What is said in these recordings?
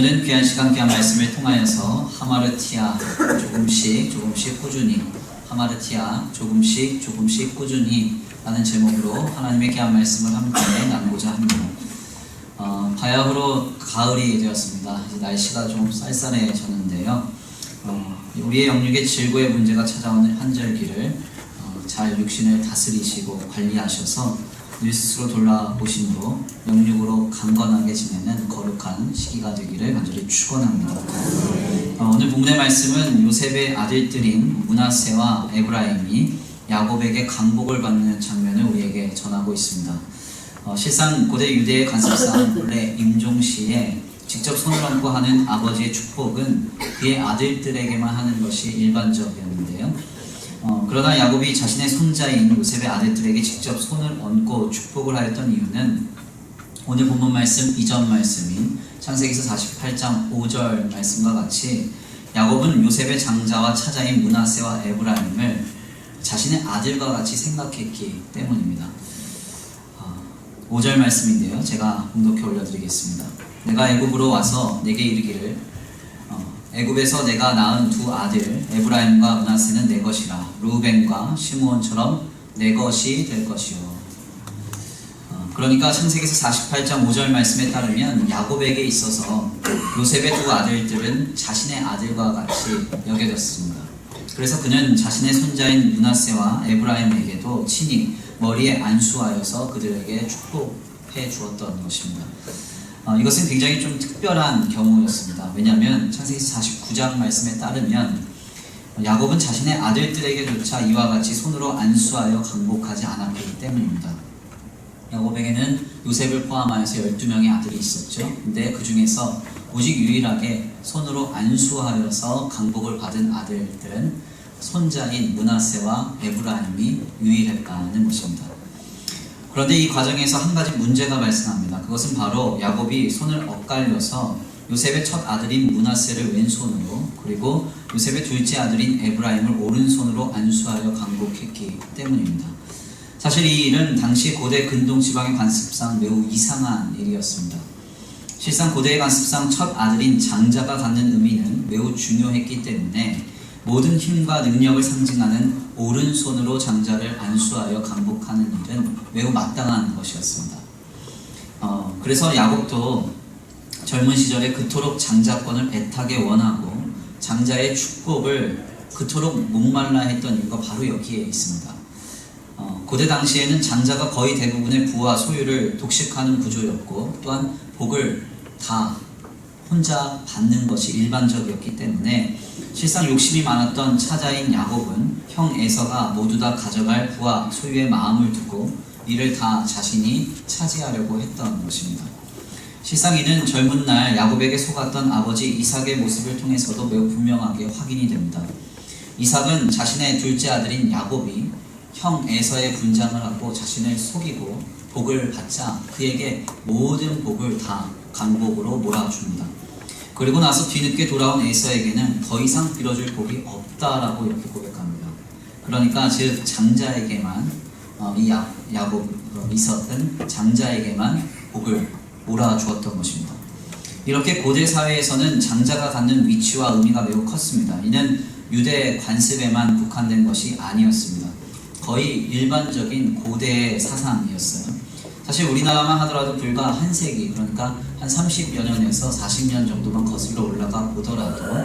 오늘은 귀한 시간, 귀한 말씀을 통하여서 하마르티아 조금씩 꾸준히, 하마르티아 조금씩 꾸준히 라는 제목으로 하나님의 귀한 말씀을 함께 나누고자 합니다. 바야흐로 가을이 되었습니다. 이제 날씨가 좀 쌀쌀해졌는데요. 우리의 영육의 질고의 문제가 찾아오는 한절기를 잘 육신을 다스리시고 관리하셔서 우리 스스로 돌아보신 후 영육으로 강건하게 지내는 거룩한 시기가 되기를 간절히 축원합니다. 오늘 본문의 말씀은 요셉의 아들들인 므낫세와 에브라임이 야곱에게 강복을 받는 장면을 우리에게 전하고 있습니다. 실상 고대 유대의 관습상 본래 임종시에 직접 손을 얹고 하는 아버지의 축복은 그의 아들들에게만 하는 것이 일반적이었는데요. 그러나 야곱이 자신의 손자인 요셉의 아들들에게 직접 손을 얹고 축복을 하였던 이유는 오늘 본문 말씀 이전 말씀인 창세기서 48장 5절 말씀과 같이 야곱은 요셉의 장자와 차자인 므낫세와 에브라임을 자신의 아들과 같이 생각했기 때문입니다. 5절 말씀인데요. 제가 봉독해 올려드리겠습니다. 내가 애굽으로 와서 내게 이르기를 애굽에서 내가 낳은 두 아들 에브라임과 므낫세는 내 것이라 르우벤과 시므온처럼 내 것이 될 것이요. 그러니까 창세기서 48장 5절 말씀에 따르면 야곱에게 있어서 요셉의 두 아들들은 자신의 아들과 같이 여겨졌습니다. 그래서 그는 자신의 손자인 므낫세와 에브라임에게도 친히 머리에 안수하여서 그들에게 축복해 주었던 것입니다. 이것은 굉장히 좀 특별한 경우였습니다. 왜냐하면 창세기 49장 말씀에 따르면 야곱은 자신의 아들들에게조차 이와 같이 손으로 안수하여 강복하지 않았기 때문입니다. 야곱에게는 요셉을 포함하여서 12명의 아들이 있었죠. 근데 그 중에서 오직 유일하게 손으로 안수하여서 강복을 받은 아들들은 손자인 므낫세와 에브라임이 유일했다는 것입니다. 그런데 이 과정에서 한 가지 문제가 발생합니다. 그것은 바로 야곱이 손을 엇갈려서 요셉의 첫 아들인 므낫세를 왼손으로 그리고 요셉의 둘째 아들인 에브라임을 오른손으로 안수하여 강복했기 때문입니다. 사실 이 일은 당시 고대 근동지방의 관습상 매우 이상한 일이었습니다. 실상 고대의 관습상 첫 아들인 장자가 갖는 의미는 매우 중요했기 때문에 모든 힘과 능력을 상징하는 오른손으로 장자를 안수하여 강복하는 일은 매우 마땅한 것이었습니다. 그래서 야곱도 젊은 시절에 그토록 장자권을 애타게 원하고 장자의 축복을 그토록 목말라 했던 이유가 바로 여기에 있습니다. 고대 당시에는 장자가 거의 대부분의 부와 소유를 독식하는 구조였고 또한 복을 다 혼자 받는 것이 일반적이었기 때문에 실상 욕심이 많았던 차자인 야곱은 형 에서가 모두 다 가져갈 부와 소유의 마음을 두고 이를 다 자신이 차지하려고 했던 것입니다. 실상 이는 젊은 날 야곱에게 속았던 아버지 이삭의 모습을 통해서도 매우 분명하게 확인이 됩니다. 이삭은 자신의 둘째 아들인 야곱이 형 에서의 분장을 하고 자신을 속이고 복을 받자 그에게 모든 복을 다 강복으로 몰아줍니다. 그리고 나서 뒤늦게 돌아온 에서에게는 더 이상 빌어줄 복이 없다라고 이렇게 고백합니다. 그러니까 즉 장자에게만 이삭은 장자에게만 복을 몰아주었던 것입니다. 이렇게 고대 사회에서는 장자가 갖는 위치와 의미가 매우 컸습니다. 이는 유대 관습에만 국한된 것이 아니었습니다. 거의 일반적인 고대의 사상이었어요. 사실 우리나라만 하더라도 불과 한 세기, 그러니까 한 30여 년에서 40년 정도만 거슬러 올라가 보더라도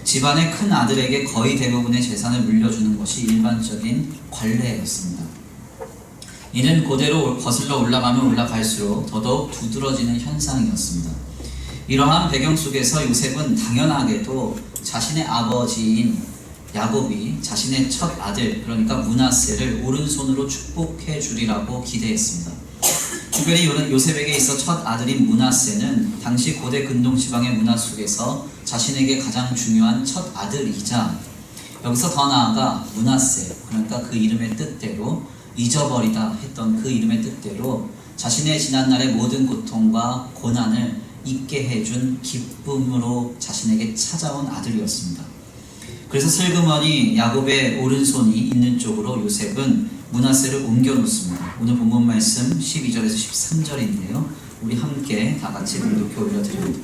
집안의 큰 아들에게 거의 대부분의 재산을 물려주는 것이 일반적인 관례였습니다. 이는 고대로 거슬러 올라가면 올라갈수록 더더욱 두드러지는 현상이었습니다. 이러한 배경 속에서 요셉은 당연하게도 자신의 아버지인 야곱이 자신의 첫 아들, 그러니까 므낫세를 오른손으로 축복해 주리라고 기대했습니다. 특별히 요셉에게 있어 첫 아들인 므낫세는 당시 고대 근동지방의 문화 속에서 자신에게 가장 중요한 첫 아들이자 여기서 더 나아가 므낫세, 그러니까 그 이름의 뜻대로 잊어버리다 했던 그 이름의 뜻대로 자신의 지난날의 모든 고통과 고난을 잊게 해준 기쁨으로 자신에게 찾아온 아들이었습니다. 그래서 슬그머니 야곱의 오른손이 있는 쪽으로 요셉은 므낫세를 옮겨 놓습니다. 오늘 본문 말씀 12절에서 13절인데요. 우리 함께 다 같이 봉독해 올려드립니다.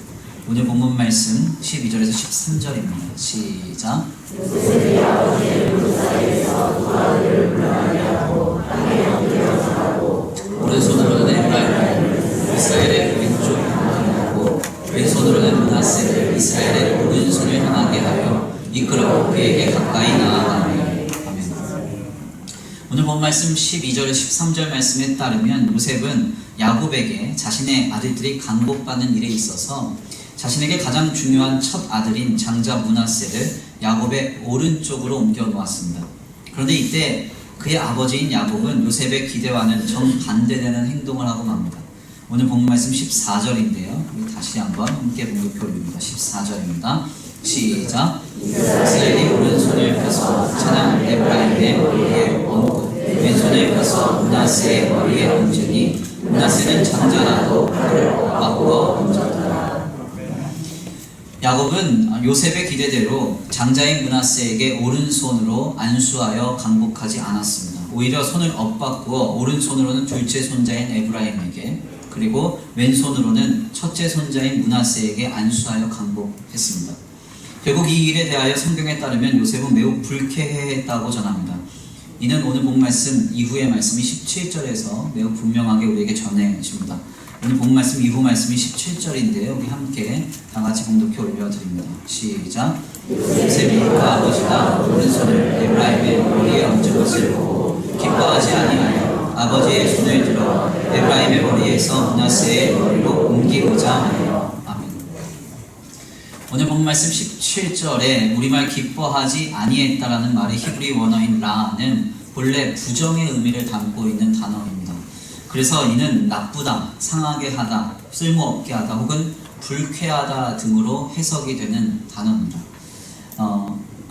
오늘 본문 말씀 12절에서 13절입니다. 시작. 요셉이 아버지의 문 사이에서 두 아들을 불러내려고 땅에 엎드려 절하고 오른손으로는 에브라임을 이스라엘의 왼쪽을 향하고 왼손으로는 므낫세를 이스라엘의 오른손을 향하게 하여 이끌어 그에게 가까이 나아가며. 아멘. 오늘 본 말씀 12절 13절 말씀에 따르면 요셉은 야곱에게 자신의 아들들이 강복받는 일에 있어서 자신에게 가장 중요한 첫 아들인 장자 므낫세를 야곱의 오른쪽으로 옮겨 놓았습니다. 그런데 이때 그의 아버지인 야곱은 요셉의 기대와는 정반대되는 행동을 하고 맙니다. 오늘 본 말씀 14절인데요. 우리 다시 한번 함께 봉독해 올립니다. 14절입니다. 시작. 이스라엘이 오른손을 펴서 찬양 에브라임의 머리에 얹고 왼손을 펴서 므낫세의 머리에 얹으니 므낫세는 장자라도 팔을 바꾸어 얹었더라. 야곱은 요셉의 기대대로 장자인 므낫세에게 오른손으로 안수하여 강복하지 않았습니다. 오히려 손을 엇바꾸어 오른손으로는 둘째 손자인 에브라임에게 그리고 왼손으로는 첫째 손자인 므낫세에게 안수하여 강복했습니다. 결국 이 일에 대하여 성경에 따르면 요셉은 매우 불쾌해했다고 전합니다. 이는 오늘 본 말씀 이후의 말씀이 17절에서 매우 분명하게 우리에게 전해집니다. 오늘 본 말씀 이후 말씀이 17절인데요. 우리 함께 다 같이 봉독해 올려드립니다. 시작. 요셉이 그 아버지가 오른손을 에브라임의 머리에 얹은 것을 보고 기뻐하지 아니하여 아버지의 손을 들어 에브라임의 머리에서 므낫세의 머리로 옮기고자 하여. 아멘. 오늘 본 말씀 17절에 우리말 기뻐하지 아니했다라는 말의 히브리 원어인 라는 본래 부정의 의미를 담고 있는 단어입니다. 그래서 이는 나쁘다, 상하게 하다, 쓸모없게 하다 혹은 불쾌하다 등으로 해석이 되는 단어입니다.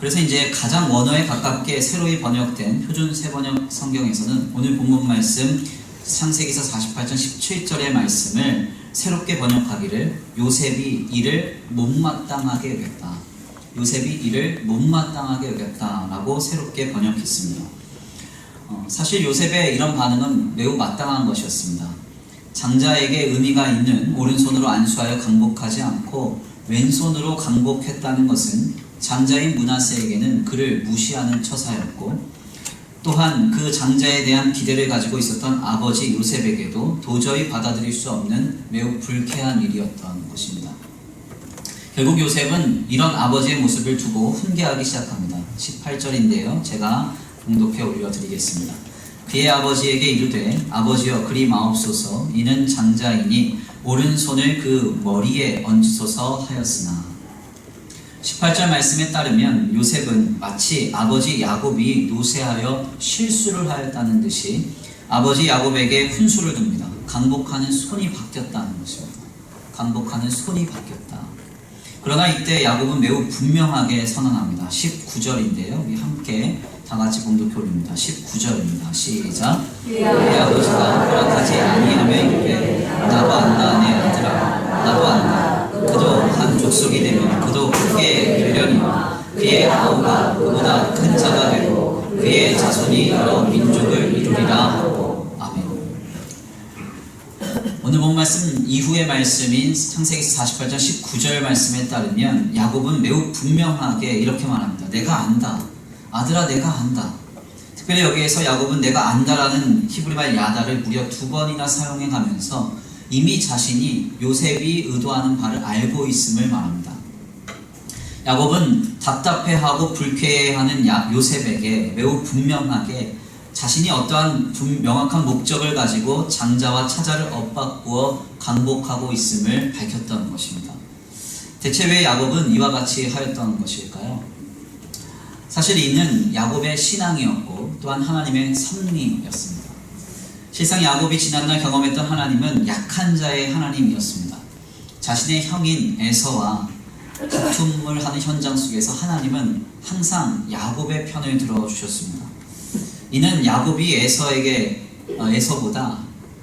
그래서 이제 가장 원어에 가깝게 새로이 번역된 표준 새번역 성경에서는 오늘 본문 말씀 창세기서 48장 17절의 말씀을 새롭게 번역하기를 요셉이 이를 못마땅하게 여겼다. 요셉이 이를 못마땅하게 여겼다라고 새롭게 번역했습니다. 사실 요셉의 이런 반응은 매우 마땅한 것이었습니다. 장자에게 의미가 있는 오른손으로 안수하여 강복하지 않고 왼손으로 강복했다는 것은 장자인 므낫세에게는 그를 무시하는 처사였고 또한 그 장자에 대한 기대를 가지고 있었던 아버지 요셉에게도 도저히 받아들일 수 없는 매우 불쾌한 일이었던 것입니다. 결국 요셉은 이런 아버지의 모습을 두고 훈계하기 시작합니다. 18절인데요. 제가 봉독해 올려드리겠습니다. 그의 아버지에게 이르되 아버지여 그리 마옵소서 이는 장자이니 오른손을 그 머리에 얹으소서 하였으나 18절 말씀에 따르면 요셉은 마치 아버지 야곱이 노쇠하여 실수를 하였다는 듯이 아버지 야곱에게 훈수를 둡니다. 강복하는 손이 바뀌었다는 것입니다. 강복하는 손이 바뀌었다. 그러나 이때 야곱은 매우 분명하게 선언합니다. 19절인데요. 우리 함께 다 같이 봉독해 올립니다. 19절입니다. 시작. 내 아버지가 허락하지 아니하며 이르되 나도 안다 내 아들아 나도 안다. 그도 한 족속이 되면 그도 크게 되려니와 그의 아우가 그보다 큰 자가 되고 그의 자손이 여러 민족을 이루리라 하고. 아멘. 오늘 본 말씀 이후의 말씀인 창세기서 48장 19절 말씀에 따르면 야곱은 매우 분명하게 이렇게 말합니다. 내가 안다. 아들아 내가 안다. 특별히 여기에서 야곱은 내가 안다라는 히브리말 야다를 무려 2번이나 사용해 가면서 이미 자신이 요셉이 의도하는 바를 알고 있음을 말합니다. 야곱은 답답해하고 불쾌해하는 요셉에게 매우 분명하게 자신이 어떠한 명확한 목적을 가지고 장자와 차자를 엇바꾸어 강복하고 있음을 밝혔던 것입니다. 대체 왜 야곱은 이와 같이 하였던 것일까요? 사실 이는 야곱의 신앙이었고 또한 하나님의 섭리였습니다. 실상 야곱이 지난날 경험했던 하나님은 약한 자의 하나님이었습니다. 자신의 형인 에서와 다툼을 하는 현장 속에서 하나님은 항상 야곱의 편을 들어주셨습니다. 이는 야곱이 에서보다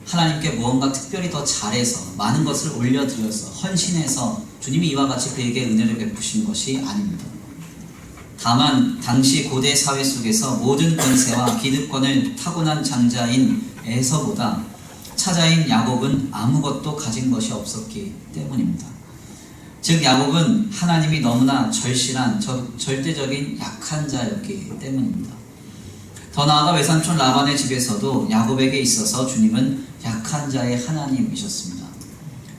하나님께 무언가 특별히 더 잘해서 많은 것을 올려드려서 헌신해서 주님이 이와 같이 그에게 은혜를 베푸신 것이 아닙니다. 다만 당시 고대 사회 속에서 모든 권세와 기득권을 타고난 장자인 에서보다 차자인 야곱은 아무것도 가진 것이 없었기 때문입니다. 즉 야곱은 하나님이 너무나 절실한 절대적인 약한 자였기 때문입니다. 더 나아가 외삼촌 라반의 집에서도 야곱에게 있어서 주님은 약한 자의 하나님이셨습니다.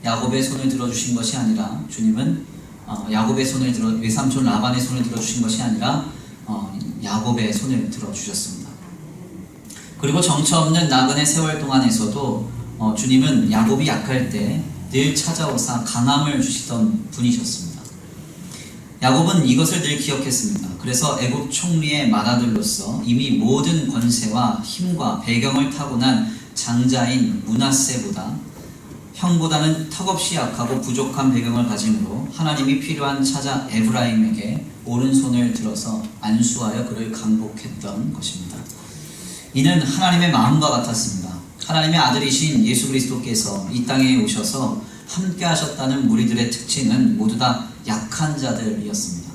야곱의 손을 들어주신 것이 아니라 주님은 외삼촌 라반의 손을 들어주신 것이 아니라 야곱의 손을 들어주셨습니다. 그리고 정처 없는 나그네 세월 동안에서도 주님은 야곱이 약할 때 늘 찾아오사 강함을 주시던 분이셨습니다. 야곱은 이것을 늘 기억했습니다. 그래서 애굽 총리의 맏아들로서 이미 모든 권세와 힘과 배경을 타고난 장자인 므낫세보다 형보다는 턱없이 약하고 부족한 배경을 가짐으로 하나님이 필요한 차자 에브라임에게 오른손을 들어서 안수하여 그를 강복했던 것입니다. 이는 하나님의 마음과 같았습니다. 하나님의 아들이신 예수 그리스도께서 이 땅에 오셔서 함께 하셨다는 무리들의 특징은 모두 다 약한 자들이었습니다.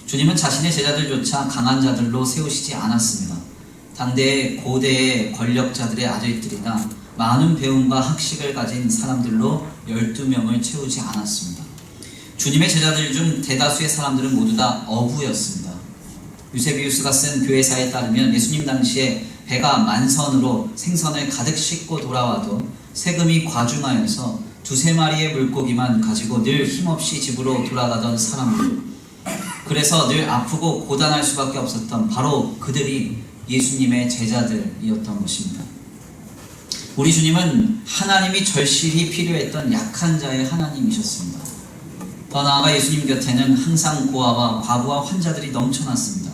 주님은 자신의 제자들조차 강한 자들로 세우시지 않았습니다. 당대의 고대의 권력자들의 아들들이나 많은 배움과 학식을 가진 사람들로 12명을 채우지 않았습니다. 주님의 제자들 중 대다수의 사람들은 모두 다 어부였습니다. 유세비우스가 쓴 교회사에 따르면 예수님 당시에 배가 만선으로 생선을 가득 싣고 돌아와도 세금이 과중하여서 2-3마리의 물고기만 가지고 늘 힘없이 집으로 돌아가던 사람들, 그래서 늘 아프고 고단할 수밖에 없었던 바로 그들이 예수님의 제자들이었던 것입니다. 우리 주님은 하나님이 절실히 필요했던 약한 자의 하나님이셨습니다. 더 나아가 예수님 곁에는 항상 고아와 과부와 환자들이 넘쳐났습니다.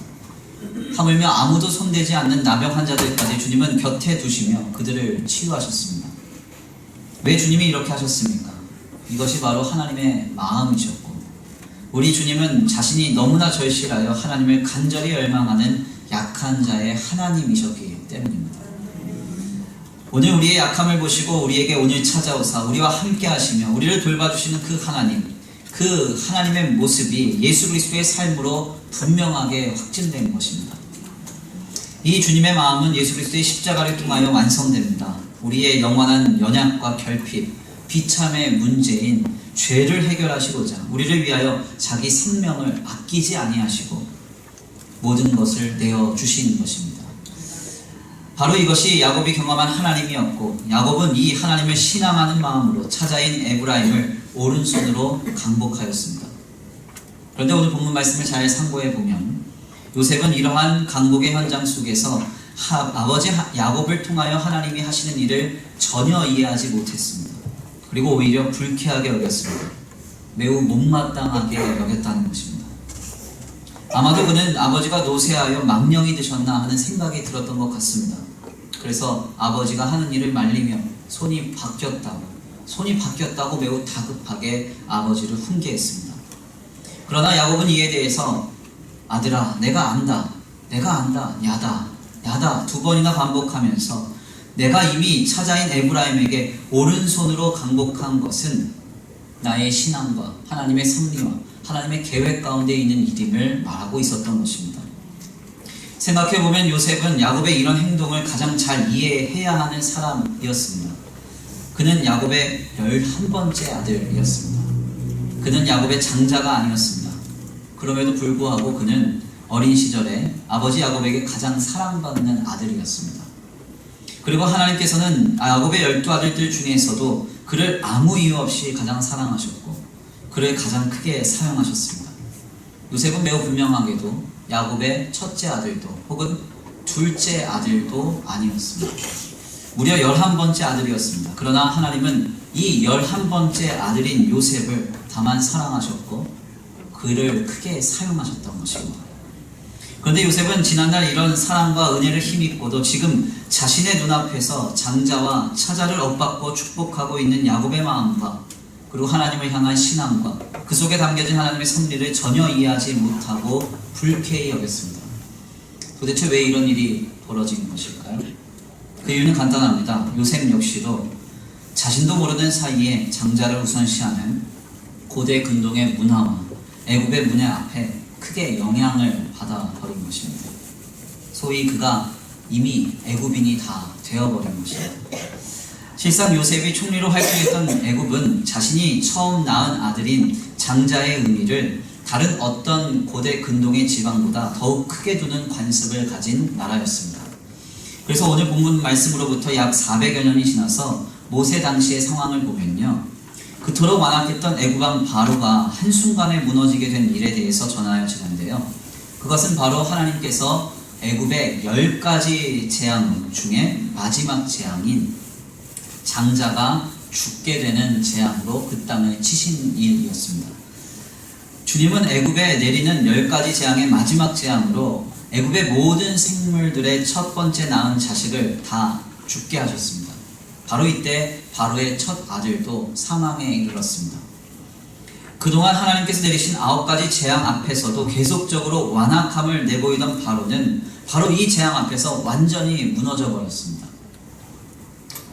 하물며 아무도 손대지 않는 나병 환자들까지 주님은 곁에 두시며 그들을 치유하셨습니다. 왜 주님이 이렇게 하셨습니까? 이것이 바로 하나님의 마음이셨고, 우리 주님은 자신이 너무나 절실하여 하나님을 간절히 열망하는 약한 자의 하나님이셨기 때문입니다. 오늘 우리의 약함을 보시고 우리에게 오늘 찾아오사 우리와 함께 하시며 우리를 돌봐주시는 그 하나님의 모습이 예수 그리스도의 삶으로 분명하게 확증된 것입니다. 이 주님의 마음은 예수 그리스도의 십자가를 통하여 완성됩니다. 우리의 영원한 연약과 결핍, 비참의 문제인 죄를 해결하시고자 우리를 위하여 자기 생명을 아끼지 아니하시고 모든 것을 내어주시는 것입니다. 바로 이것이 야곱이 경험한 하나님이었고, 야곱은 이 하나님을 신앙하는 마음으로 차자인 에브라임을 오른손으로 강복하였습니다. 그런데 오늘 본문 말씀을 잘 상고해 보면 요셉은 이러한 강복의 현장 속에서 아버지 야곱을 통하여 하나님이 하시는 일을 전혀 이해하지 못했습니다. 그리고 오히려 불쾌하게 여겼습니다. 매우 못마땅하게 여겼다는 것입니다. 아마도 그는 아버지가 노쇠하여 망령이 드셨나 하는 생각이 들었던 것 같습니다. 그래서 아버지가 하는 일을 말리며 손이 바뀌었다고 매우 다급하게 아버지를 훈계했습니다. 그러나 야곱은 이에 대해서 아들아, 내가 안다, 야다 2번이나 반복하면서 내가 이미 차자인 에브라임에게 오른손으로 강복한 것은 나의 신앙과 하나님의 섭리와 하나님의 계획 가운데 있는 일임을 말하고 있었던 것입니다. 생각해보면 요셉은 야곱의 이런 행동을 가장 잘 이해해야 하는 사람이었습니다. 그는 야곱의 11번째 아들이었습니다. 그는 야곱의 장자가 아니었습니다. 그럼에도 불구하고 그는 어린 시절에 아버지 야곱에게 가장 사랑받는 아들이었습니다. 그리고 하나님께서는 야곱의 12아들들 중에서도 그를 아무 이유 없이 가장 사랑하셨고 그를 가장 크게 사용하셨습니다. 요셉은 매우 분명하게도 야곱의 첫째 아들도 혹은 둘째 아들도 아니었습니다. 무려 11번째 아들이었습니다. 그러나 하나님은 이 11번째 아들인 요셉을 다만 사랑하셨고 그를 크게 사용하셨던 것입니다. 그런데 요셉은 지난날 이런 사랑과 은혜를 힘입고도 지금 자신의 눈앞에서 장자와 차자를 엇받고 축복하고 있는 야곱의 마음과 그리고 하나님을 향한 신앙과 그 속에 담겨진 하나님의 섭리를 전혀 이해하지 못하고 불쾌히 여겼습니다. 도대체 왜 이런 일이 벌어진 것일까요? 그 이유는 간단합니다. 요셉 역시도 자신도 모르는 사이에 장자를 우선시하는 고대 근동의 문화와 애굽의 문화 앞에 크게 영향을 받아버린 것입니다. 소위 그가 이미 애굽인이 다 되어버린 것입니다. 실상 요셉이 총리로 활동했던 애굽은 자신이 처음 낳은 아들인 장자의 의미를 다른 어떤 고대 근동의 지방보다 더욱 크게 두는 관습을 가진 나라였습니다. 그래서 오늘 본문 말씀으로부터 약 400여 년이 지나서 모세 당시의 상황을 보면요, 그토록 완악했던 애굽왕 바로가 한순간에 무너지게 된 일에 대해서 전하여지는데요, 그것은 바로 하나님께서 애굽의 10가지 재앙 중에 마지막 재앙인 장자가 죽게 되는 재앙으로 그 땅을 치신 일이었습니다. 주님은 애굽에 내리는 10가지 재앙의 마지막 재앙으로 애굽의 모든 생물들의 첫 번째 낳은 자식을 다 죽게 하셨습니다. 바로 이때 바로의 첫 아들도 사망에 이르렀습니다. 그동안 하나님께서 내리신 9가지 재앙 앞에서도 계속적으로 완악함을 내보이던 바로는 바로 이 재앙 앞에서 완전히 무너져 버렸습니다.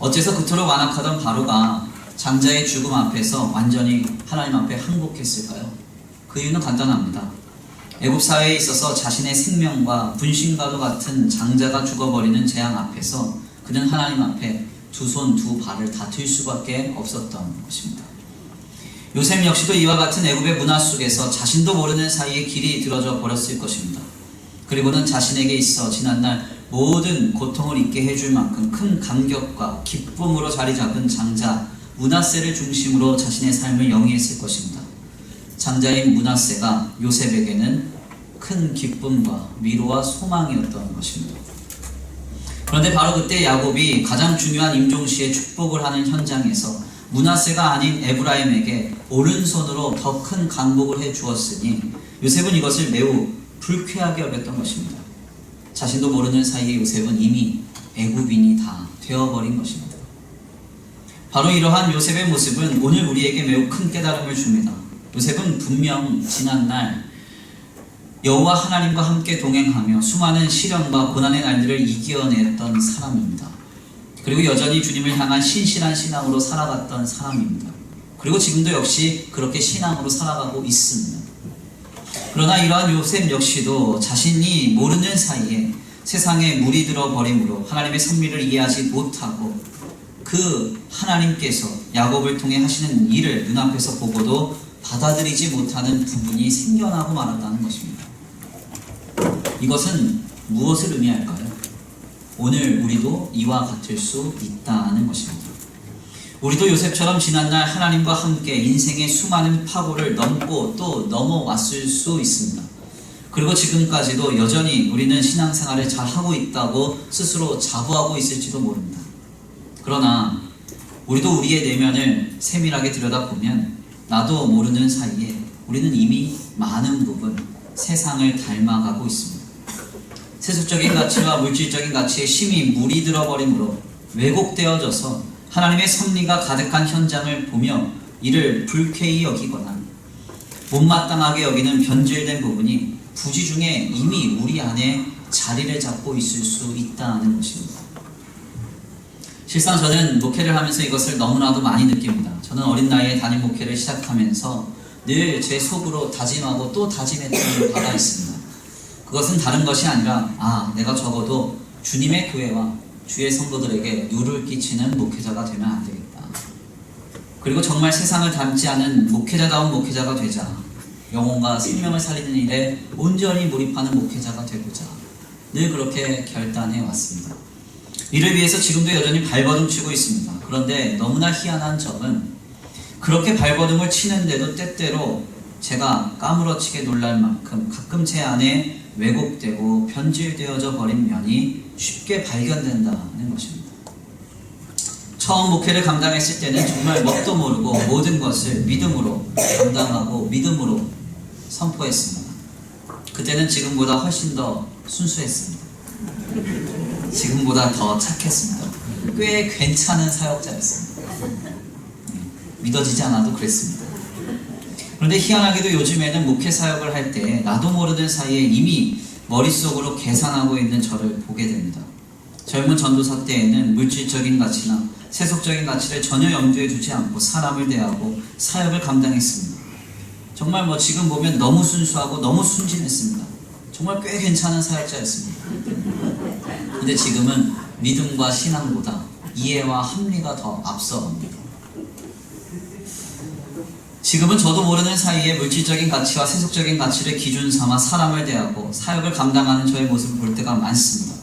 어째서 그토록 완악하던 바로가 장자의 죽음 앞에서 완전히 하나님 앞에 항복했을까요? 그 이유는 간단합니다. 애굽 사회에 있어서 자신의 생명과 분신과도 같은 장자가 죽어버리는 재앙 앞에서 그는 하나님 앞에 두 손 두 발을 다 들 수밖에 없었던 것입니다. 요셉 역시도 이와 같은 애굽의 문화 속에서 자신도 모르는 사이에 길이 들어져 버렸을 것입니다. 그리고는 자신에게 있어 지난날 모든 고통을 잊게 해줄 만큼 큰 감격과 기쁨으로 자리 잡은 장자 므낫세를 중심으로 자신의 삶을 영위했을 것입니다. 장자인 므낫세가 요셉에게는 큰 기쁨과 위로와 소망이었던 것입니다. 그런데 바로 그때 야곱이 가장 중요한 임종시에 축복을 하는 현장에서 므낫세가 아닌 에브라임에게 오른손으로 더 큰 강복을 해 주었으니 요셉은 이것을 매우 불쾌하게 여겼던 것입니다. 자신도 모르는 사이에 요셉은 이미 애굽인이 다 되어버린 것입니다. 바로 이러한 요셉의 모습은 오늘 우리에게 매우 큰 깨달음을 줍니다. 요셉은 분명 지난날 여호와 하나님과 함께 동행하며 수많은 시련과 고난의 날들을 이겨냈던 사람입니다. 그리고 여전히 주님을 향한 신실한 신앙으로 살아갔던 사람입니다. 그리고 지금도 역시 그렇게 신앙으로 살아가고 있습니다. 그러나 이러한 요셉 역시도 자신이 모르는 사이에 세상에 물이 들어버림으로 하나님의 섭리를 이해하지 못하고 그 하나님께서 야곱을 통해 하시는 일을 눈앞에서 보고도 받아들이지 못하는 부분이 생겨나고 말았다는 것입니다. 이것은 무엇을 의미할까요? 오늘 우리도 이와 같을 수 있다는 것입니다. 우리도 요셉처럼 지난날 하나님과 함께 인생의 수많은 파고를 넘고 또 넘어왔을 수 있습니다. 그리고 지금까지도 여전히 우리는 신앙생활을 잘 하고 있다고 스스로 자부하고 있을지도 모릅니다. 그러나 우리도 우리의 내면을 세밀하게 들여다보면 나도 모르는 사이에 우리는 이미 많은 부분 세상을 닮아가고 있습니다. 세속적인 가치와 물질적인 가치에 심히 물이 들어버림으로 왜곡되어져서 하나님의 섭리가 가득한 현장을 보며 이를 불쾌히 여기거나 못마땅하게 여기는 변질된 부분이 부지 중에 이미 우리 안에 자리를 잡고 있을 수 있다는 것입니다. 실상 저는 목회를 하면서 이것을 너무나도 많이 느낍니다. 저는 어린 나이에 담임 목회를 시작하면서 늘 제 속으로 다짐하고 또 다짐했던 바가 있습니다. 그것은 다른 것이 아니라 내가 적어도 주님의 교회와 주의 성도들에게 유를 끼치는 목회자가 되면 안 되겠다. 그리고 정말 세상을 닮지 않은 목회자다운 목회자가 되자 영혼과 생명을 살리는 일에 온전히 몰입하는 목회자가 되고자 늘 그렇게 결단해 왔습니다. 이를 위해서 지금도 여전히 발버둥 치고 있습니다. 그런데 너무나 희한한 점은 그렇게 발버둥을 치는데도 때때로 제가 까무러치게 놀랄 만큼 가끔 제 안에 왜곡되고 변질되어져 버린 면이 쉽게 발견된다는 것입니다. 처음 목회를 감당했을 때는 정말 뭣도 모르고 모든 것을 믿음으로 감당하고 믿음으로 선포했습니다. 그때는 지금보다 훨씬 더 순수했습니다. 지금보다 더 착했습니다. 꽤 괜찮은 사역자였습니다. 믿어지지 않아도 그랬습니다. 그런데 희한하게도 요즘에는 목회 사역을 할 때 나도 모르는 사이에 이미 머릿속으로 계산하고 있는 저를 보게 됩니다. 젊은 전도사 때에는 물질적인 가치나 세속적인 가치를 전혀 염두에 두지 않고 사람을 대하고 사역을 감당했습니다. 정말 지금 보면 너무 순수하고 너무 순진했습니다. 정말 꽤 괜찮은 사역자였습니다. 근데 지금은 믿음과 신앙보다 이해와 합리가 더 앞서갑니다. 지금은 저도 모르는 사이에 물질적인 가치와 세속적인 가치를 기준 삼아 사람을 대하고 사역을 감당하는 저의 모습을 볼 때가 많습니다.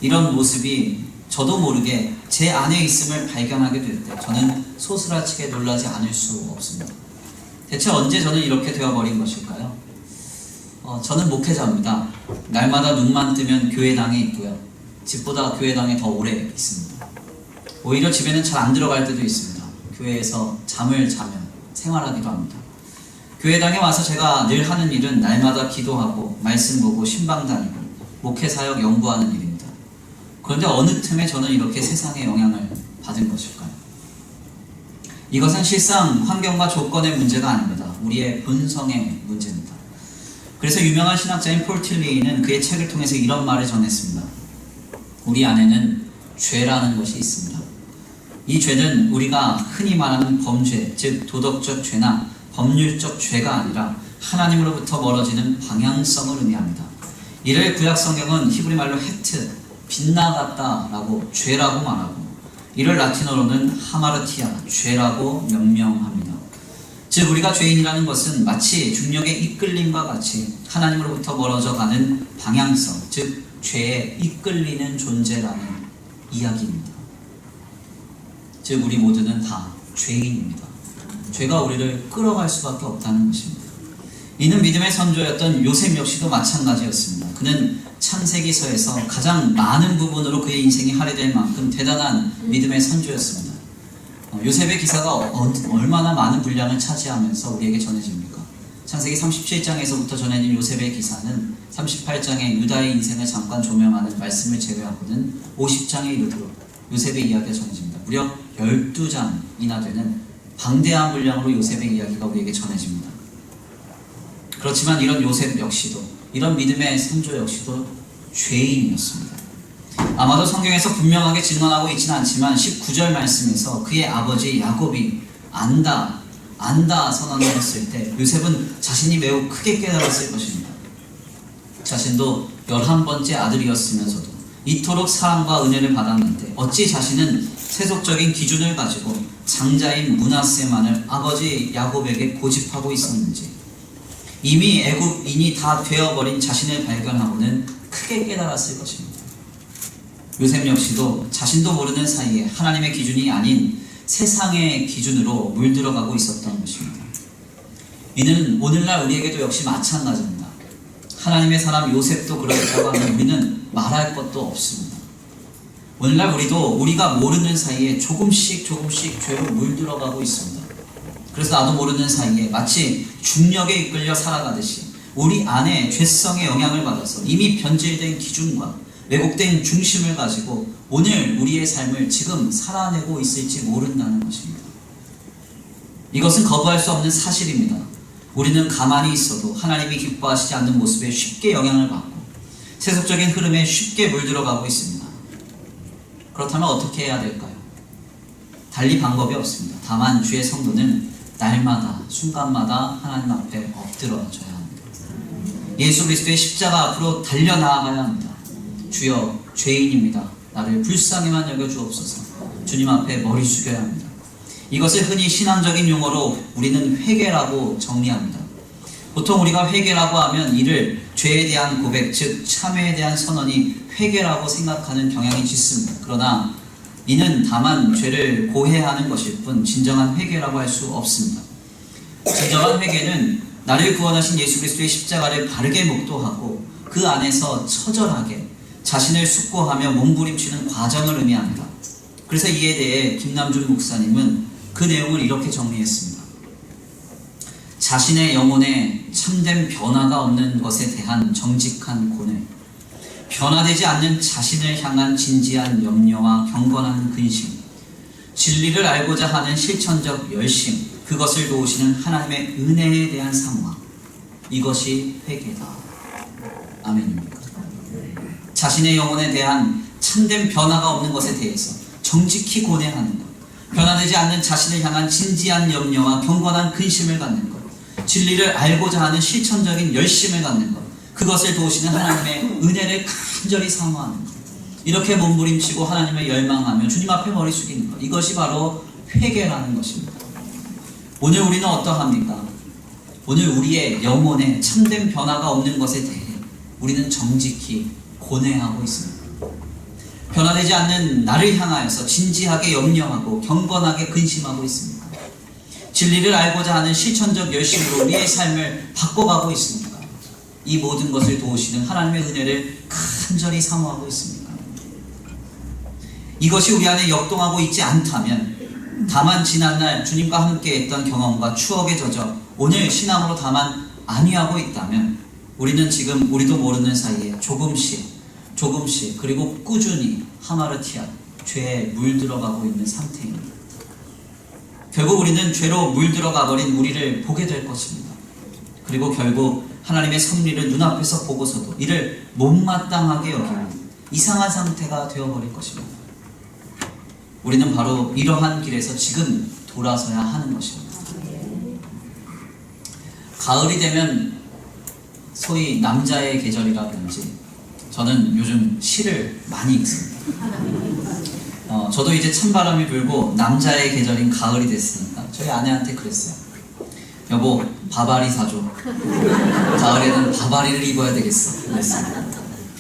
이런 모습이 저도 모르게 제 안에 있음을 발견하게 될 때 저는 소스라치게 놀라지 않을 수 없습니다. 대체 언제 저는 이렇게 되어버린 것일까요? 저는 목회자입니다. 날마다 눈만 뜨면 교회당에 있고요. 집보다 교회당에 더 오래 있습니다. 오히려 집에는 잘 안 들어갈 때도 있습니다. 교회에서 잠을 자면 생활하기도 합니다. 교회당에 와서 제가 늘 하는 일은 날마다 기도하고 말씀 보고 신방 다니고 목회사역 연구하는 일입니다. 그런데 어느 틈에 저는 이렇게 세상의 영향을 받은 것일까요? 이것은 실상 환경과 조건의 문제가 아닙니다. 우리의 본성의 문제입니다. 그래서 유명한 신학자인 폴 틸리는 그의 책을 통해서 이런 말을 전했습니다. 우리 안에는 죄라는 것이 있습니다. 이 죄는 우리가 흔히 말하는 범죄, 즉 도덕적 죄나 법률적 죄가 아니라 하나님으로부터 멀어지는 방향성을 의미합니다. 이를 구약 성경은 히브리 말로 헤트, 빗나갔다라고 죄라고 말하고, 이를 라틴어로는 하마르티아, 죄라고 명명합니다. 즉 우리가 죄인이라는 것은 마치 중력의 이끌림과 같이 하나님으로부터 멀어져 가는 방향성, 즉 죄에 이끌리는 존재라는 이야기입니다. 즉 우리 모두는 다 죄인입니다. 죄가 우리를 끌어갈 수밖에 없다는 것입니다. 이는 믿음의 선조였던 요셉 역시도 마찬가지였습니다. 그는 창세기서에서 가장 많은 부분으로 그의 인생이 할애될 만큼 대단한 믿음의 선조였습니다. 요셉의 기사가 얼마나 많은 분량을 차지하면서 우리에게 전해집니까? 창세기 37장에서부터 전해진 요셉의 기사는 38장의 유다의 인생을 잠깐 조명하는 말씀을 제외하고는 50장에 이르도록 요셉의 이야기가 전해집니다. 무려 12장이나 되는 방대한 분량으로 요셉의 이야기가 우리에게 전해집니다. 그렇지만 이런 요셉 역시도, 이런 믿음의 선조 역시도 죄인이었습니다. 아마도 성경에서 분명하게 증언하고 있지는 않지만 19절 말씀에서 그의 아버지 야곱이 안다 선언을 했을 때 요셉은 자신이 매우 크게 깨달았을 것입니다. 자신도 11번째 아들이었으면서도 이토록 사랑과 은혜를 받았는데 어찌 자신은 세속적인 기준을 가지고 장자인 므낫세만을 아버지 야곱에게 고집하고 있었는지, 이미 애굽인이 다 되어버린 자신을 발견하고는 크게 깨달았을 것입니다. 요셉 역시도 자신도 모르는 사이에 하나님의 기준이 아닌 세상의 기준으로 물들어가고 있었던 것입니다. 이는 오늘날 우리에게도 역시 마찬가지입니다. 하나님의 사람 요셉도 그러했다고 하면 우리는 말할 것도 없습니다. 오늘날 우리도 우리가 모르는 사이에 조금씩 죄로 물들어가고 있습니다. 그래서 나도 모르는 사이에 마치 중력에 이끌려 살아가듯이 우리 안에 죄성의 영향을 받아서 이미 변질된 기준과 왜곡된 중심을 가지고 오늘 우리의 삶을 지금 살아내고 있을지 모른다는 것입니다. 이것은 거부할 수 없는 사실입니다. 우리는 가만히 있어도 하나님이 기뻐하시지 않는 모습에 쉽게 영향을 받고 세속적인 흐름에 쉽게 물들어가고 있습니다. 그렇다면 어떻게 해야 될까요? 달리 방법이 없습니다. 다만 주의 성도는 날마다 순간마다 하나님 앞에 엎드러져야 합니다. 예수 그리스도의 십자가 앞으로 달려나아가야 합니다. 주여 죄인입니다. 나를 불쌍히만 여겨주옵소서. 주님 앞에 머리 숙여야 합니다. 이것을 흔히 신앙적인 용어로 우리는 회개라고 정리합니다. 보통 우리가 회개라고 하면 이를 죄에 대한 고백, 즉 참회에 대한 선언이 회개라고 생각하는 경향이 짙습니다. 그러나 이는 다만 죄를 고해하는 것일 뿐 진정한 회개라고 할 수 없습니다. 진정한 회개는 나를 구원하신 예수 그리스도의 십자가를 바르게 묵도하고 그 안에서 처절하게 자신을 숙고하며 몸부림치는 과정을 의미합니다. 그래서 이에 대해 김남준 목사님은 그 내용을 이렇게 정리했습니다. 자신의 영혼에 참된 변화가 없는 것에 대한 정직한 고뇌, 변화되지 않는 자신을 향한 진지한 염려와 경건한 근심, 진리를 알고자 하는 실천적 열심, 그것을 도우시는 하나님의 은혜에 대한 상황, 이것이 회개다. 아멘입니까? 자신의 영혼에 대한 참된 변화가 없는 것에 대해서 정직히 고뇌하는 것, 변화되지 않는 자신을 향한 진지한 염려와 경건한 근심을 갖는 것, 진리를 알고자 하는 실천적인 열심을 갖는 것, 그것을 도우시는 하나님의 은혜를 간절히 사모하는 것, 이렇게 몸부림치고 하나님을 열망하며 주님 앞에 머리 숙이는 것, 이것이 바로 회개라는 것입니다. 오늘 우리는 어떠합니까? 오늘 우리의 영혼에 참된 변화가 없는 것에 대해 우리는 정직히 고뇌하고 있습니다. 변화되지 않는 나를 향하여서 진지하게 염려하고 경건하게 근심하고 있습니다. 진리를 알고자 하는 실천적 열심으로 우리의 삶을 바꿔가고 있습니다. 이 모든 것을 도우시는 하나님의 은혜를 간절히 사모하고 있습니다. 이것이 우리 안에 역동하고 있지 않다면, 다만 지난날 주님과 함께 했던 경험과 추억에 젖어 오늘 신앙으로 다만 안위하고 있다면, 우리는 지금 우리도 모르는 사이에 조금씩 그리고 꾸준히 하마르티아, 죄에 물들어가고 있는 상태입니다. 결국 우리는 죄로 물들어가 버린 우리를 보게 될 것입니다. 그리고 결국 하나님의 섭리를 눈앞에서 보고서도 이를 못마땅하게 여기는 이상한 상태가 되어버릴 것입니다. 우리는 바로 이러한 길에서 지금 돌아서야 하는 것입니다. 가을이 되면 소위 남자의 계절이라 그런지 저는 요즘 시를 많이 읽습니다. 저도 이제 찬바람이 불고 남자의 계절인 가을이 됐으니까 저희 아내한테 그랬어요. 여보, 바바리 사줘. 가을에는 바바리를 입어야 되겠어. 그랬습니다.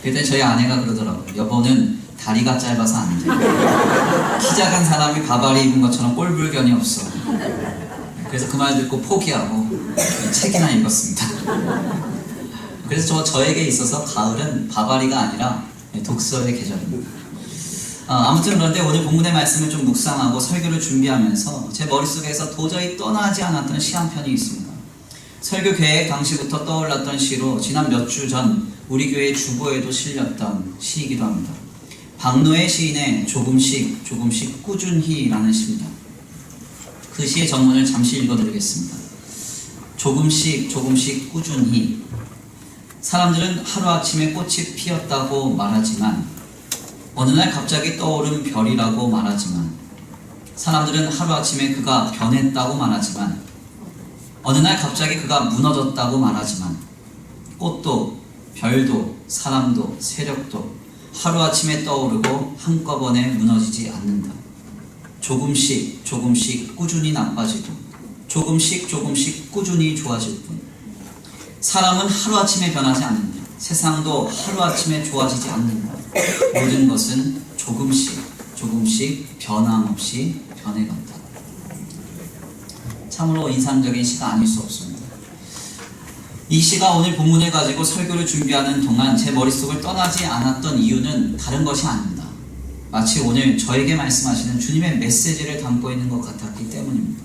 그때 저희 아내가 그러더라고요. 여보는 다리가 짧아서 안 돼. 키 작은 사람이 바바리 입은 것처럼 꼴불견이 없어. 그래서 그 말 듣고 포기하고 책이나 읽었습니다. 그래서 저에게 있어서 가을은 바바리가 아니라 독서의 계절입니다. 아무튼 그런데 오늘 본문의 말씀을 좀 묵상하고 설교를 준비하면서 제 머릿속에서 도저히 떠나지 않았던 시 한 편이 있습니다. 설교 계획 당시부터 떠올랐던 시로 지난 몇 주 전 우리 교회 주보에도 실렸던 시이기도 합니다. 박노해 시인의 조금씩 꾸준히라는 시입니다. 그 시의 전문을 잠시 읽어드리겠습니다. 조금씩 꾸준히. 사람들은 하루아침에 꽃이 피었다고 말하지만, 어느 날 갑자기 떠오른 별이라고 말하지만, 사람들은 하루아침에 그가 변했다고 말하지만, 어느 날 갑자기 그가 무너졌다고 말하지만, 꽃도 별도 사람도 세력도 하루아침에 떠오르고 한꺼번에 무너지지 않는다. 조금씩 꾸준히 나빠지고 조금씩 꾸준히 좋아질 뿐. 사람은 하루아침에 변하지 않는다. 세상도 하루아침에 좋아지지 않는다. 모든 것은 조금씩 변함없이 변해간다. 참으로 인상적인 시가 아닐 수 없습니다. 이 시가 오늘 본문을 가지고 설교를 준비하는 동안 제 머릿속을 떠나지 않았던 이유는 다른 것이 아닙니다. 마치 오늘 저에게 말씀하시는 주님의 메시지를 담고 있는 것 같았기 때문입니다.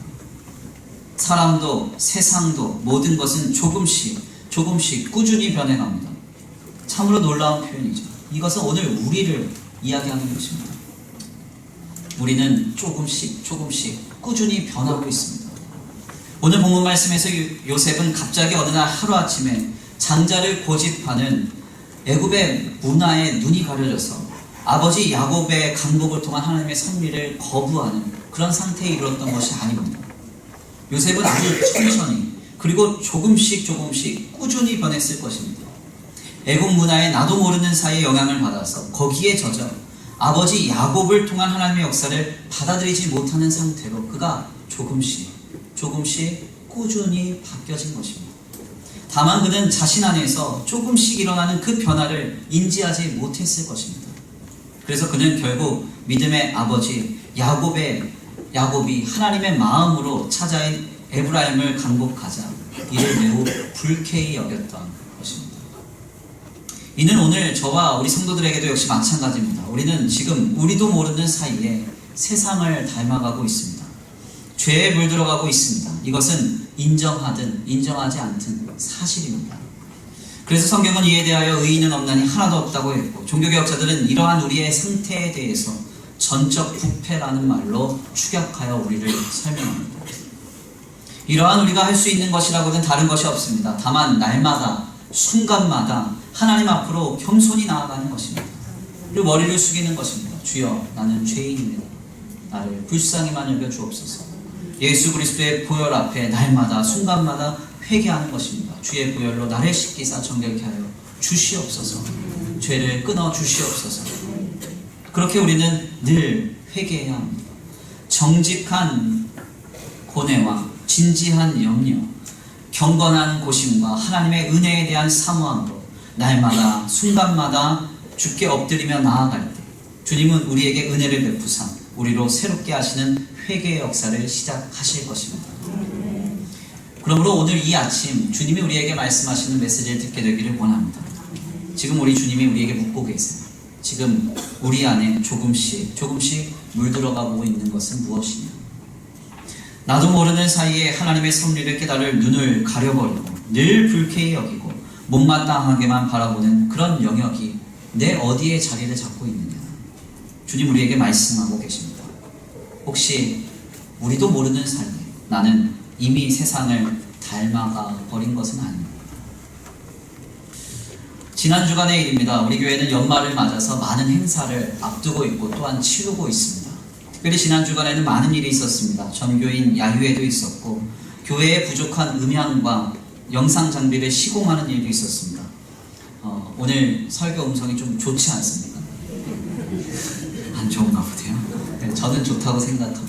사람도 세상도 모든 것은 조금씩 꾸준히 변해갑니다. 참으로 놀라운 표현이죠. 이것은 오늘 우리를 이야기하는 것입니다. 우리는 조금씩 꾸준히 변하고 있습니다. 오늘 본문 말씀에서 요셉은 갑자기 어느 날 하루아침에 장자를 고집하는 애굽의 문화에 눈이 가려져서 아버지 야곱의 강복을 통한 하나님의 섭리를 거부하는 그런 상태에 이르렀던 것이 아닙니다. 요셉은 아주 천천히 그리고 조금씩 꾸준히 변했을 것입니다. 애굽 문화에 나도 모르는 사이에 영향을 받아서 거기에 젖어 아버지 야곱을 통한 하나님의 역사를 받아들이지 못하는 상태로 그가 조금씩 꾸준히 바뀌어진 것입니다. 다만 그는 자신 안에서 조금씩 일어나는 그 변화를 인지하지 못했을 것입니다. 그래서 그는 결국 믿음의 아버지 야곱이 하나님의 마음으로 찾아인 에브라임을 강복하자 이를 매우 불쾌히 여겼던 것입니다. 이는 오늘 저와 우리 성도들에게도 역시 마찬가지입니다. 우리는 지금 우리도 모르는 사이에 세상을 닮아가고 있습니다. 죄에 물들어가고 있습니다. 이것은 인정하든 인정하지 않든 사실입니다. 그래서 성경은 이에 대하여 의인은 없나니 하나도 없다고 했고, 종교개혁자들은 이러한 우리의 상태에 대해서 전적 부패라는 말로 축약하여 우리를 설명합니다. 이러한 우리가 할 수 있는 것이라고는 다른 것이 없습니다. 다만 날마다 순간마다 하나님 앞으로 겸손히 나아가는 것입니다. 그리고 머리를 숙이는 것입니다. 주여, 나는 죄인입니다. 나를 불쌍히만 여겨 주옵소서. 예수 그리스도의 보혈 앞에 날마다 순간마다 회개하는 것입니다. 주의 보혈로 나를 씻기사 정결케 하여 주시옵소서. 죄를 끊어 주시옵소서. 그렇게 우리는 늘 회개해야 합니다. 정직한 고뇌와 진지한 염려, 경건한 고심과 하나님의 은혜에 대한 사모함으로 날마다 순간마다 주께 엎드리며 나아갈 때 주님은 우리에게 은혜를 베푸사 우리로 새롭게 하시는 회개의 역사를 시작하실 것입니다. 그러므로 오늘 이 아침 주님이 우리에게 말씀하시는 메시지를 듣게 되기를 원합니다. 지금 우리 주님이 우리에게 묻고 계세요. 지금 우리 안에 조금씩 물들어가고 있는 것은 무엇이냐? 나도 모르는 사이에 하나님의 섭리를 깨달을 눈을 가려버리고 늘 불쾌히 여기고 못마땅하게만 바라보는 그런 영역이 내 어디에 자리를 잡고 있느냐? 주님 우리에게 말씀하고 계십니다. 혹시 우리도 모르는 사이에 나는 이미 세상을 닮아가 버린 것은 아닙니다. 지난 주간의 일입니다. 우리 교회는 연말을 맞아서 많은 행사를 앞두고 있고 또한 치르고 있습니다. 특별히 지난 주간에는 많은 일이 있었습니다. 전교인 야유회도 있었고 교회에 부족한 음향과 영상 장비를 시공하는 일도 있었습니다. 오늘 설교 음성이 좀 좋지 않습니까? 안 좋은가 보네요. 네, 저는 좋다고 생각합니다.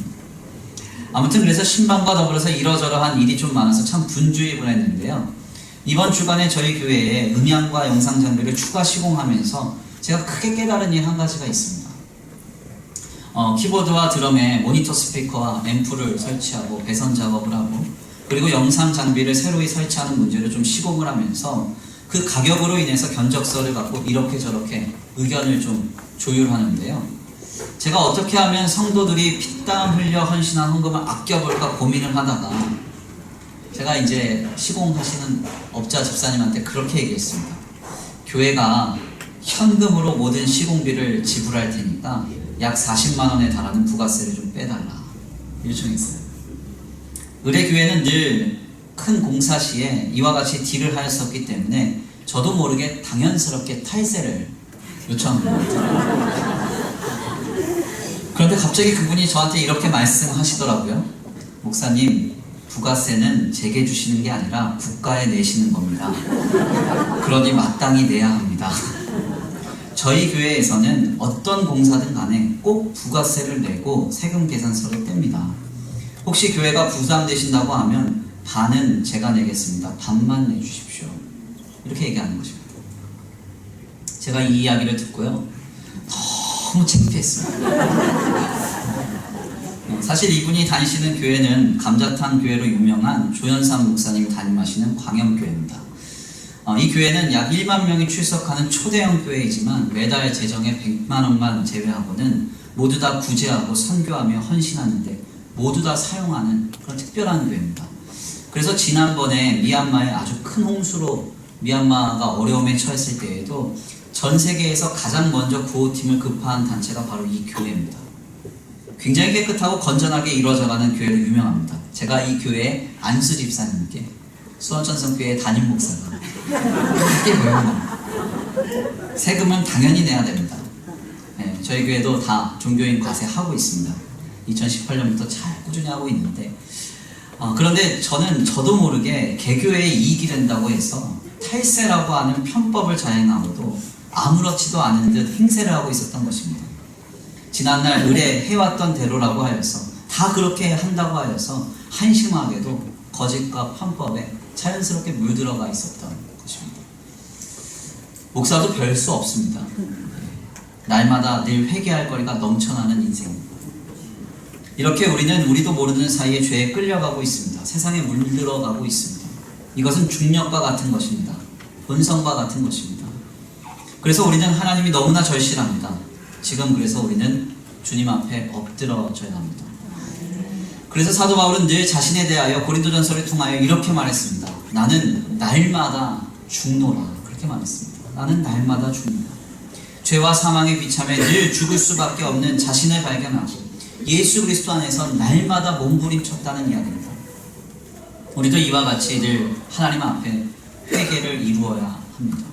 아무튼 그래서 신방과 더불어서 이러저러한 일이 좀 많아서 참 분주히 보냈는데요. 이번 주간에 저희 교회에 음향과 영상 장비를 추가 시공하면서 제가 크게 깨달은 일 한 가지가 있습니다. 키보드와 드럼에 모니터 스피커와 앰프를 설치하고 배선 작업을 하고 그리고 영상 장비를 새로이 설치하는 문제를 좀 시공을 하면서 그 가격으로 인해서 견적서를 갖고 이렇게 저렇게 의견을 좀 조율하는데요. 제가 어떻게 하면 성도들이 피땀 흘려 헌신한 헌금을 아껴볼까 고민을 하다가 제가 이제 시공하시는 업자 집사님한테 그렇게 얘기했습니다. 교회가 현금으로 모든 시공비를 지불할 테니까 약 40만 원에 달하는 부가세를 좀 빼달라 요청했어요. 의뢰교회는 늘 큰 공사 시에 이와 같이 딜을 하였었기 때문에 저도 모르게 당연스럽게 탈세를 요청한 겁니다. 그런데 갑자기 그분이 저한테 이렇게 말씀하시더라고요. 목사님, 부가세는 제게 주시는 게 아니라 국가에 내시는 겁니다. 그러니 마땅히 내야 합니다. 저희 교회에서는 어떤 공사든 간에 꼭 부가세를 내고 세금 계산서를 뗍니다. 혹시 교회가 부담되신다고 하면 반은 제가 내겠습니다. 반만 내주십시오. 이렇게 얘기하는 것입니다. 제가 이 이야기를 듣고요. 너무 창피했습니다. 사실 이분이 다니시는 교회는 감자탕 교회로 유명한 조현삼 목사님이 담임하시는 광영교회입니다. 이 교회는 약 1만 명이 출석하는 초대형 교회이지만 매달 재정에 100만 원만 제외하고는 모두 다 구제하고 선교하며 헌신하는데 모두 다 사용하는 그런 특별한 교회입니다. 그래서 지난번에 미얀마의 아주 큰 홍수로 미얀마가 어려움에 처했을 때에도 전 세계에서 가장 먼저 구호팀을 급파한 단체가 바로 이 교회입니다. 굉장히 깨끗하고 건전하게 이루어져가는 교회로 유명합니다. 제가 이 교회의 안수 집사님께 수원천성교회 담임 목사가 함께 배운 겁니다. 세금은 당연히 내야 됩니다. 네, 저희 교회도 다 종교인 과세하고 있습니다. 2018년부터 잘 꾸준히 하고 있는데 그런데 저도 모르게 개교회에 이익이 된다고 해서 탈세라고 하는 편법을 자행하고도 아무렇지도 않은 듯 행세를 하고 있었던 것입니다. 지난날 의뢰해왔던 대로라고 하여서 다 그렇게 한다고 하여서 한심하게도 거짓과 편법에 자연스럽게 물들어가 있었던 것입니다. 목사도 별 수 없습니다. 날마다 늘 회개할 거리가 넘쳐나는 인생입니다. 이렇게 우리도 모르는 사이에 죄에 끌려가고 있습니다. 세상에 물들어가고 있습니다. 이것은 중력과 같은 것입니다. 본성과 같은 것입니다. 그래서 우리는 하나님이 너무나 절실합니다. 지금 그래서 우리는 주님 앞에 엎드러져야 합니다. 그래서 사도 바울은 늘 자신에 대하여 고린도전서를 통하여 이렇게 말했습니다. 나는 날마다 죽노라. 그렇게 말했습니다. 나는 날마다 죽노라. 죄와 사망의 비참에 늘 죽을 수밖에 없는 자신을 발견하고 예수 그리스도 안에서 날마다 몸부림쳤다는 이야기입니다. 우리도 이와 같이 늘 하나님 앞에 회개를 이루어야 합니다.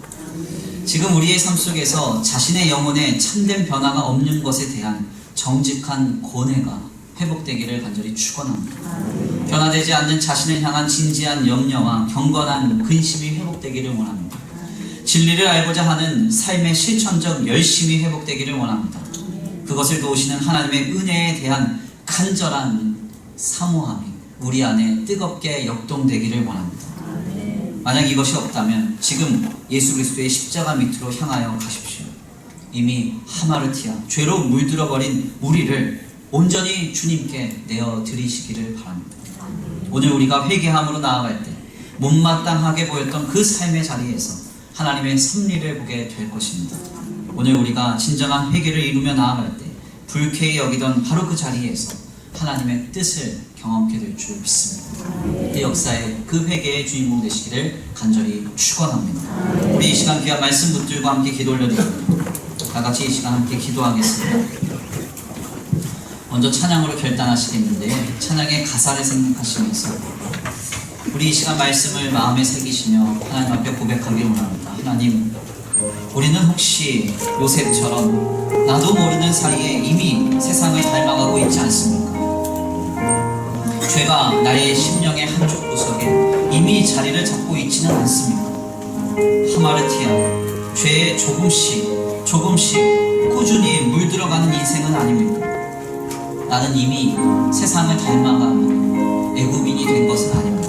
지금 우리의 삶 속에서 자신의 영혼에 참된 변화가 없는 것에 대한 정직한 고뇌가 회복되기를 간절히 축원합니다. 변화되지 않는 자신을 향한 진지한 염려와 경건한 근심이 회복되기를 원합니다. 진리를 알고자 하는 삶의 실천적 열심이 회복되기를 원합니다. 그것을 도우시는 하나님의 은혜에 대한 간절한 사모함이 우리 안에 뜨겁게 역동되기를 원합니다. 만약 이것이 없다면 지금 예수 그리스도의 십자가 밑으로 향하여 가십시오. 이미 하마르티아, 죄로 물들어버린 우리를 온전히 주님께 내어드리시기를 바랍니다. 오늘 우리가 회개함으로 나아갈 때 못마땅하게 보였던 그 삶의 자리에서 하나님의 섭리를 보게 될 것입니다. 오늘 우리가 진정한 회개를 이루며 나아갈 때 불쾌히 여기던 바로 그 자리에서 하나님의 뜻을 경험하게 될 줄 믿습니다. 이 역사에 그 회개의 주인공 되시기를 간절히 축원합니다. 우리 이 시간 귀한 말씀 붙들고 함께 기도 올려드립니다. 다 같이 이 시간 함께 기도하겠습니다. 먼저 찬양으로 결단하시겠는데 찬양의 가사를 생각하시면서 우리 이 시간 말씀을 마음에 새기시며 하나님 앞에 고백하길 원합니다. 하나님, 우리는 혹시 요셉처럼 나도 모르는 사이에 이미 세상을 닮아가고 있지 않습니까? 죄가 나의 심령의 한쪽 구석에 이미 자리를 잡고 있지는 않습니까? 하마르티아, 죄에 조금씩 꾸준히 물들어가는 인생은 아닙니까? 나는 이미 세상을 닮아가는 애국인이 된 것은 아닙니다.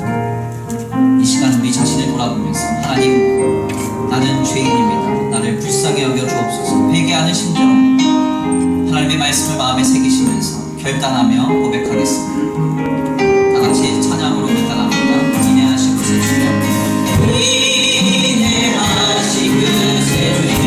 이 시간 우리 자신을 돌아보면서 하나님, 나는 죄인입니다. 나를 불쌍히 여겨 주옵소서. 회개하는 심정 하나님의 말씀을 마음에 새기시면서 결단하며 고백하겠습니다. 다 같이 찬양으로 결단합니다. 인내하시고 새 주여, 인내하시고 새 주여, 주여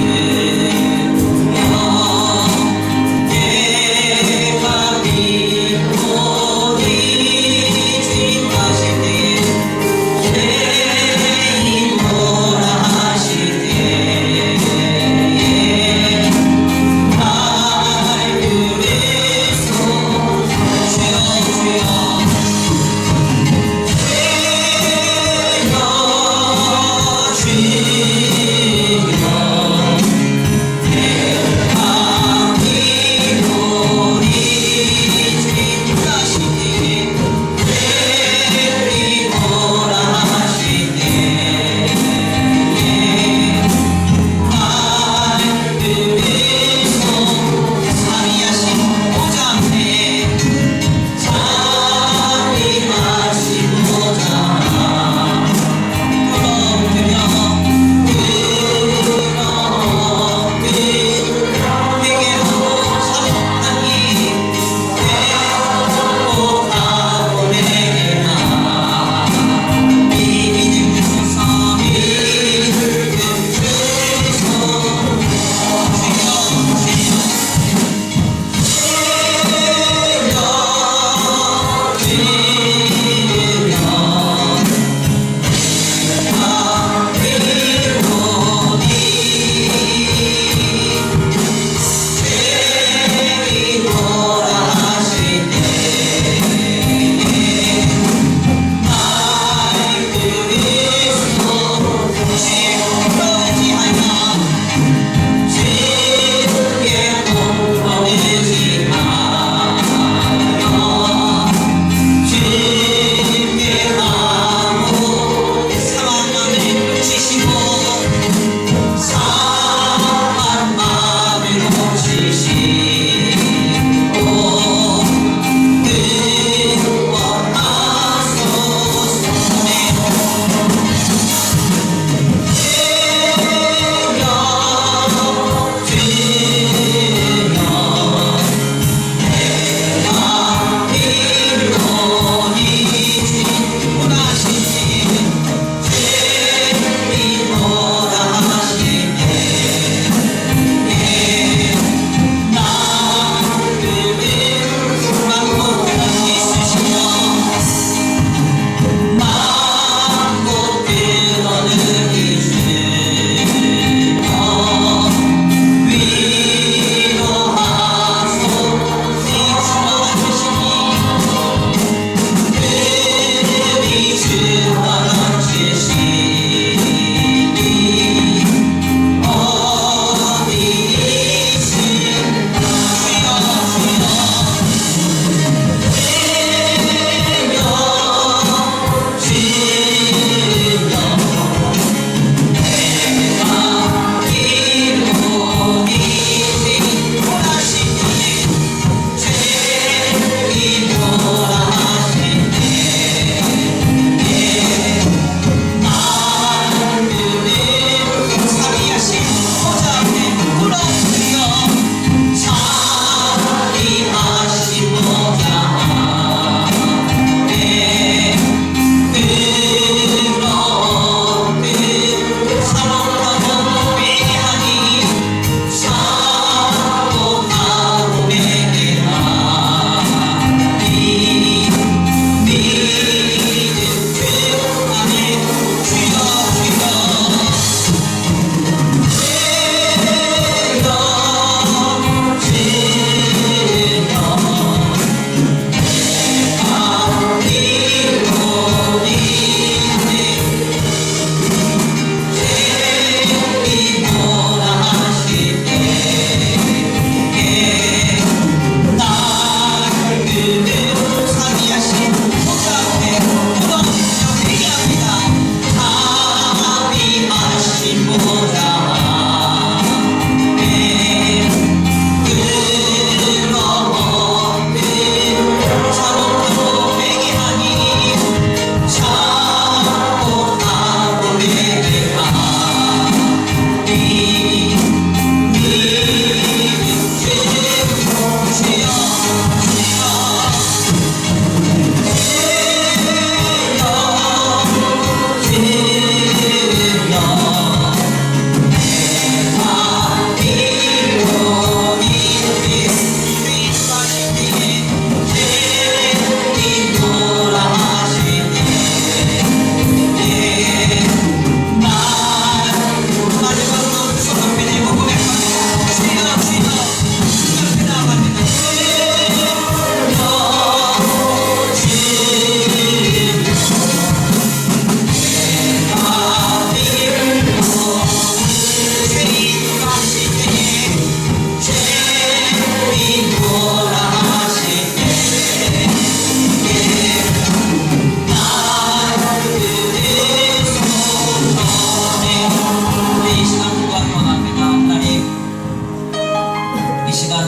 이 시간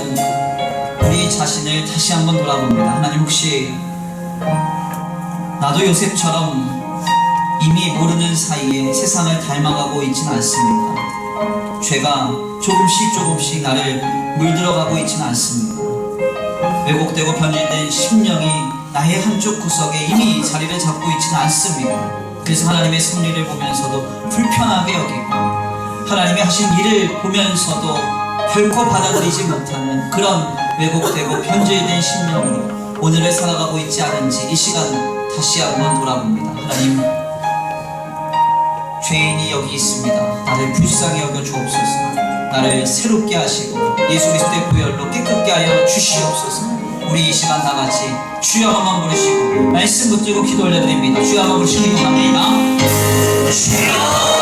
우리 자신을 다시 한번 돌아봅니다. 하나님, 혹시 나도 요셉처럼 이미 모르는 사이에 세상을 닮아가고 있지는 않습니까? 죄가 조금씩 나를 물들어가고 있지는 않습니까? 왜곡되고 변질된 심령이 나의 한쪽 구석에 이미 자리를 잡고 있지는 않습니까? 그래서 하나님의 섭리를 보면서도 불편하게 여기고 하나님이 하신 일을 보면서도 결코 받아들이지 못하는 그런 왜곡되고 변질된 심령으로 오늘을 살아가고 있지 않은지 이 시간 다시 한번 돌아봅니다. 하나님, 죄인이 여기 있습니다. 나를 불쌍히 여겨 주옵소서. 나를 새롭게 하시고 예수 그리스도의 보혈로 깨끗게 하여 주시옵소서. 우리 이 시간 다 같이 주여 한번 부르시고 말씀 붙들고 기도 올려드립니다. 주여 한번 부르시기 원합니다. 주여.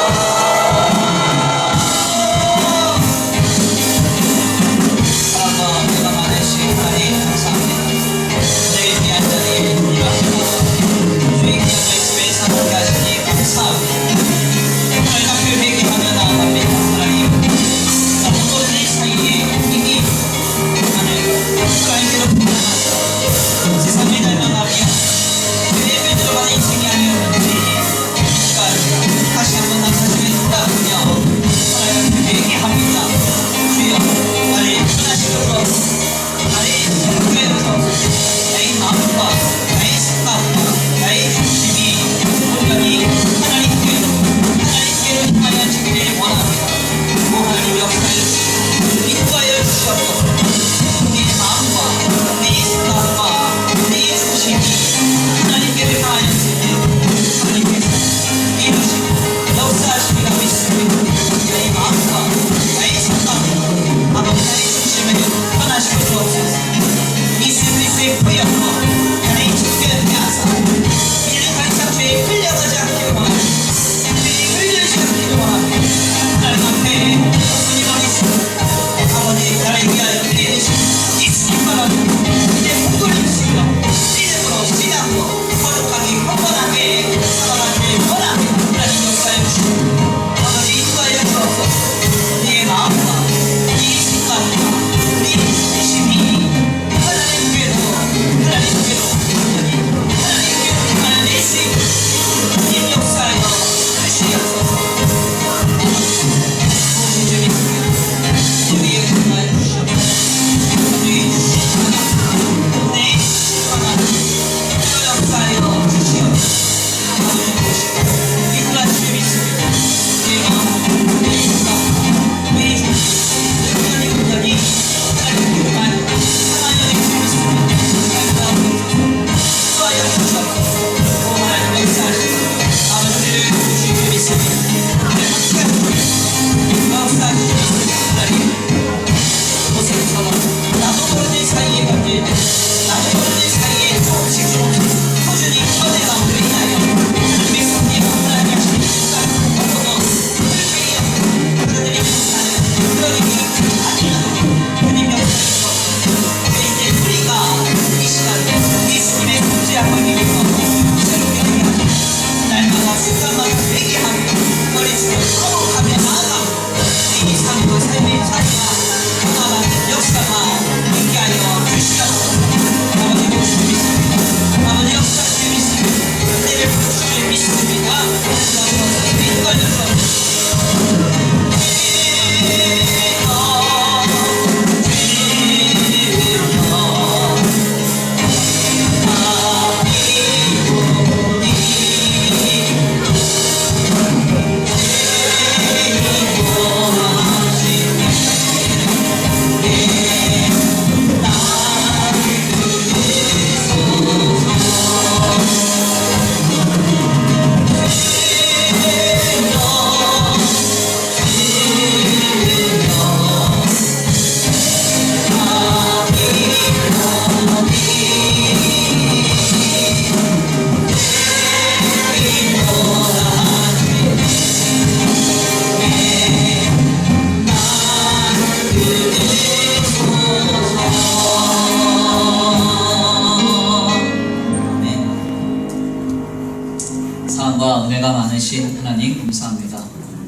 사랑과 은혜가 많으신 하나님 감사합니다.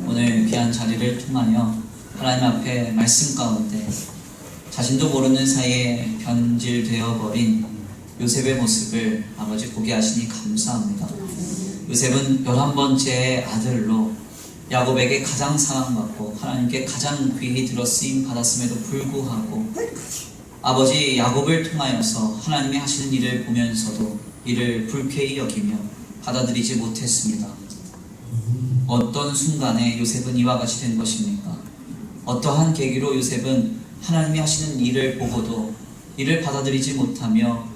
오늘 귀한 자리를 통하여 하나님 앞에 말씀 가운데 자신도 모르는 사이에 변질되어 버린 요셉의 모습을 아버지 보게 하시니 감사합니다. 요셉은 11번째 아들로 야곱에게 가장 사랑받고 하나님께 가장 귀히 들어쓰임 받았음에도 불구하고 아버지 야곱을 통하여서 하나님이 하시는 일을 보면서도 이를 불쾌히 여기며 받아들이지 못했습니다. 어떤 순간에 요셉은 이와 같이 된 것입니까? 어떠한 계기로 요셉은 하나님이 하시는 일을 보고도 이를 받아들이지 못하며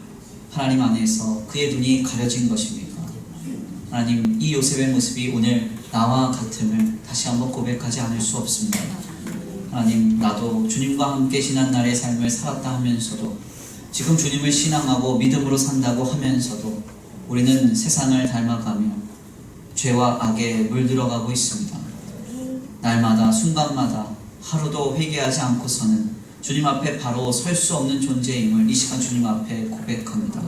하나님 안에서 그의 눈이 가려진 것입니까? 하나님, 이 요셉의 모습이 오늘 나와 같음을 다시 한번 고백하지 않을 수 없습니다. 하나님, 나도 주님과 함께 지난날의 삶을 살았다 하면서도 지금 주님을 신앙하고 믿음으로 산다고 하면서도 우리는 세상을 닮아가며 죄와 악에 물들어가고 있습니다. 날마다 순간마다 하루도 회개하지 않고서는 주님 앞에 바로 설 수 없는 존재임을 이 시간 주님 앞에 고백합니다.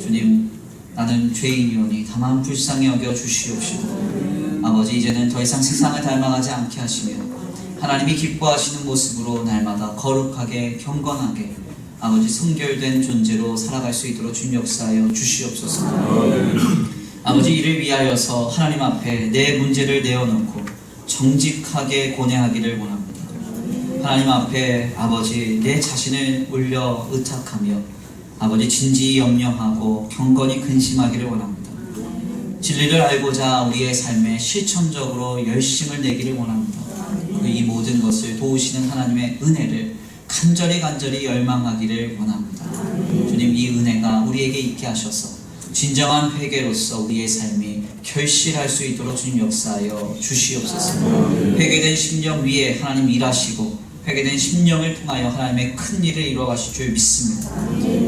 주님, 나는 죄인이오니 다만 불쌍히 여겨 주시옵시고 아버지, 이제는 더 이상 세상을 닮아가지 않게 하시며 하나님이 기뻐하시는 모습으로 날마다 거룩하게 경건하게 아버지 성결된 존재로 살아갈 수 있도록 주님 역사하여 주시옵소서. 아버지, 이를 위하여서 하나님 앞에 내 문제를 내어놓고 정직하게 고뇌하기를 원합니다. 하나님 앞에 아버지 내 자신을 올려 의탁하며 아버지 진지히 염려하고 경건히 근심하기를 원합니다. 진리를 알고자 우리의 삶에 실천적으로 열심을 내기를 원합니다. 이 모든 것을 도우시는 하나님의 은혜를 간절히 열망하기를 원합니다. 주님, 이 은혜가 우리에게 있게 하셔서 진정한 회개로서 우리의 삶이 결실할 수 있도록 주님 역사하여 주시옵소서. 회개된 심령 위에 하나님 일하시고 회개된 심령을 통하여 하나님의 큰 일을 이루어가실 줄 믿습니다.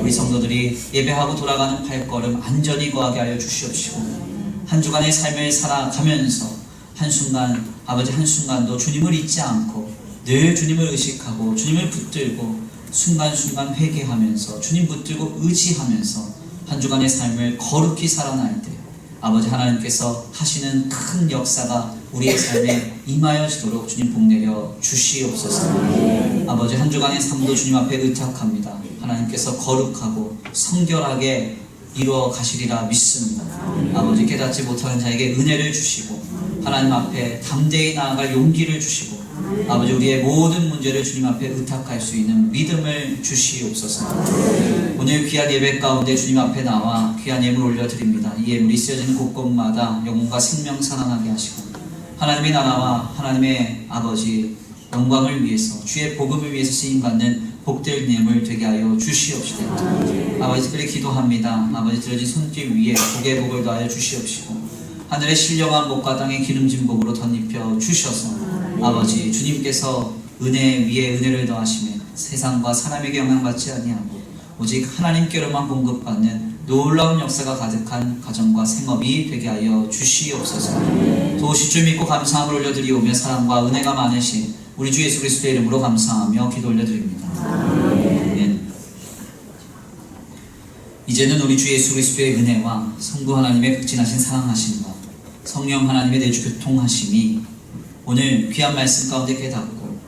우리 성도들이 예배하고 돌아가는 발걸음 안전히 거하게 하여 주시옵시고 한 주간의 삶을 살아가면서 한순간 아버지 한순간도 주님을 잊지 않고 늘 주님을 의식하고 주님을 붙들고 순간순간 회개하면서 주님 붙들고 의지하면서 한 주간의 삶을 거룩히 살아날 때 아버지 하나님께서 하시는 큰 역사가 우리의 삶에 임하여지도록 주님 복내려 주시옵소서. 아버지, 한 주간의 삶도 주님 앞에 의탁합니다. 하나님께서 거룩하고 성결하게 이루어 가시리라 믿습니다. 아버지, 깨닫지 못하는 자에게 은혜를 주시고 하나님 앞에 담대히 나아갈 용기를 주시고 아버지, 우리의 모든 문제를 주님 앞에 의탁할 수 있는 믿음을 주시옵소서. 오늘 귀한 예배 가운데 주님 앞에 나와 귀한 예물 올려드립니다. 이 예물이 쓰여지는 곳곳마다 영혼과 생명 살아나게 하시고 하나님의 나라와 하나님의 아버지 영광을 위해서 주의 복음을 위해서 쓰임받는 복될 예물 되게 하여 주시옵시되 아버지, 특별히 기도합니다. 아버지, 들어진 손길 위에 복의 복을 더하여 주시옵시고 하늘의 신령한 복과 땅의 기름진 복으로 덧입혀 주셔서 아버지, 주님께서 은혜 위에 은혜를 더하시며 세상과 사람에게 영향받지 아니하고 오직 하나님께로만 공급받는 놀라운 역사가 가득한 가정과 생업이 되게 하여 주시옵소서. 도우실 줄 믿고 감사함을 올려드리오며 사랑과 은혜가 많으신 우리 주 예수 그리스도의 이름으로 감사하며 기도 올려드립니다. 아멘. 이제는 우리 주 예수 그리스도의 은혜와 성부 하나님의 극진하신 사랑하심과 성령 하나님의 내주 교통하심이 오늘 귀한 말씀 가운데 깨닫고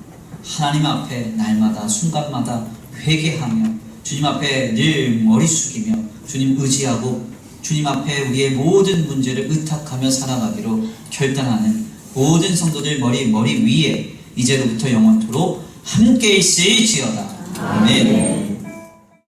하나님 앞에 날마다 순간마다 회개하며 주님 앞에 늘 머리 숙이며 주님 의지하고 주님 앞에 우리의 모든 문제를 의탁하며 살아가기로 결단하는 모든 성도들 머리 위에 이제로부터 영원토록 함께 있을지어다. 아멘.